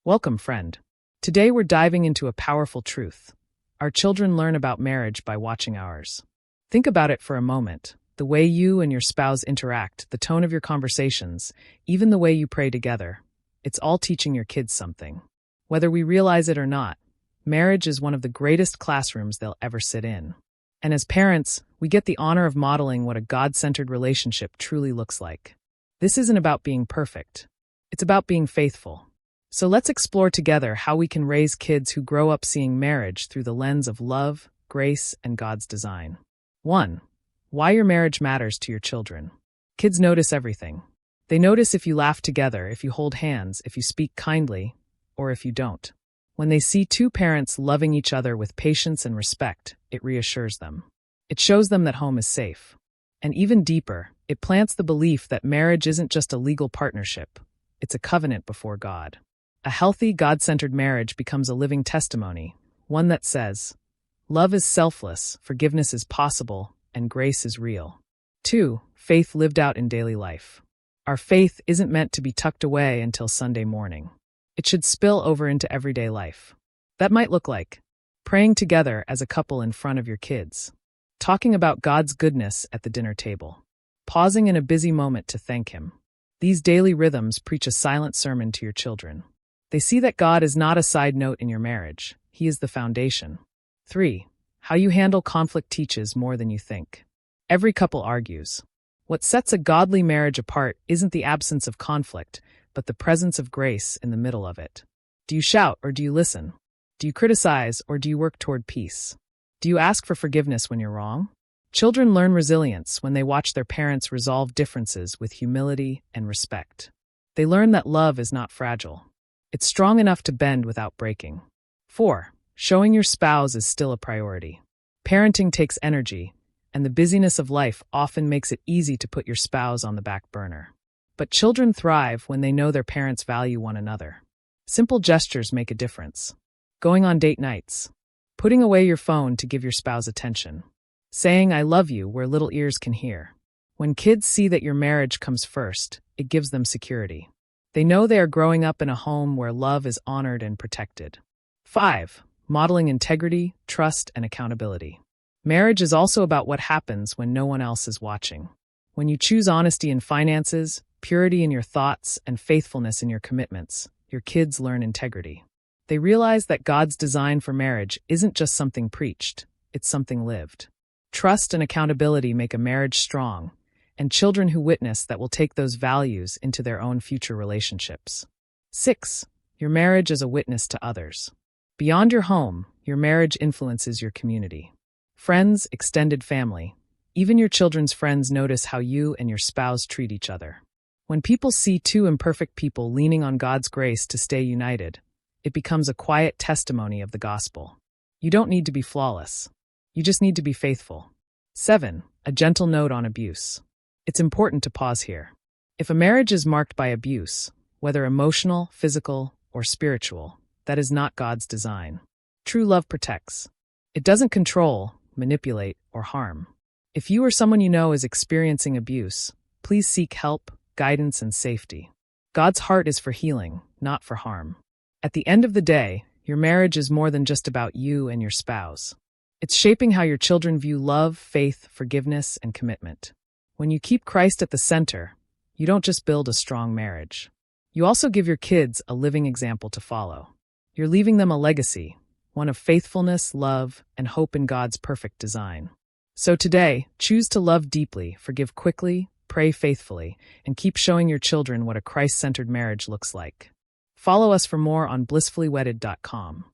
Welcome, friend. Today we're diving into a powerful truth. Our children learn about marriage by watching ours. Think about it for a moment. The way you and your spouse interact, the tone of your conversations, even the way you pray together. It's all teaching your kids something. Whether we realize it or not, marriage is one of the greatest classrooms they'll ever sit in. And as parents, we get the honor of modeling what a God-centered relationship truly looks like. This isn't about being perfect. It's about being faithful. So let's explore together how we can raise kids who grow up seeing marriage through the lens of love, grace, and God's design. 1. Why your marriage matters to your children. Kids notice everything. They notice if you laugh together, if you hold hands, if you speak kindly, or if you don't. When they see two parents loving each other with patience and respect, it reassures them. It shows them that home is safe. And even deeper, it plants the belief that marriage isn't just a legal partnership, it's a covenant before God. A healthy, God-centered marriage becomes a living testimony, one that says, love is selfless, forgiveness is possible, and grace is real. 2. Faith lived out in daily life. Our faith isn't meant to be tucked away until Sunday morning. It should spill over into everyday life. That might look like praying together as a couple in front of your kids, talking about God's goodness at the dinner table, pausing in a busy moment to thank Him. These daily rhythms preach a silent sermon to your children. They see that God is not a side note in your marriage. He is the foundation. 3. How you handle conflict teaches more than you think. Every couple argues. What sets a godly marriage apart isn't the absence of conflict, but the presence of grace in the middle of it. Do you shout or do you listen? Do you criticize or do you work toward peace? Do you ask for forgiveness when you're wrong? Children learn resilience when they watch their parents resolve differences with humility and respect. They learn that love is not fragile. It's strong enough to bend without breaking. 4. Showing your spouse is still a priority. Parenting takes energy, and the busyness of life often makes it easy to put your spouse on the back burner. But children thrive when they know their parents value one another. Simple gestures make a difference. Going on date nights. Putting away your phone to give your spouse attention. Saying I love you where little ears can hear. When kids see that your marriage comes first, it gives them security. They know they are growing up in a home where love is honored and protected. 5. Modeling integrity, trust, and accountability. Marriage is also about what happens when no one else is watching. When you choose honesty in finances, purity in your thoughts, and faithfulness in your commitments, your kids learn integrity. They realize that God's design for marriage isn't just something preached, it's something lived. Trust and accountability make a marriage strong, and children who witness that will take those values into their own future relationships. 6. Your marriage as a witness to others. Beyond your home, your marriage influences your community. Friends, extended family, even your children's friends notice how you and your spouse treat each other. When people see two imperfect people leaning on God's grace to stay united, it becomes a quiet testimony of the gospel. You don't need to be flawless. You just need to be faithful. 7. A gentle note on abuse. It's important to pause here. If a marriage is marked by abuse, whether emotional, physical, or spiritual, that is not God's design. True love protects. It doesn't control, manipulate, or harm. If you or someone you know is experiencing abuse, please seek help, guidance, and safety. God's heart is for healing, not for harm. At the end of the day, your marriage is more than just about you and your spouse. It's shaping how your children view love, faith, forgiveness, and commitment. When you keep Christ at the center, you don't just build a strong marriage. You also give your kids a living example to follow. You're leaving them a legacy, one of faithfulness, love, and hope in God's perfect design. So today, choose to love deeply, forgive quickly, pray faithfully, and keep showing your children what a Christ-centered marriage looks like. Follow us for more on blissfullywedded.com.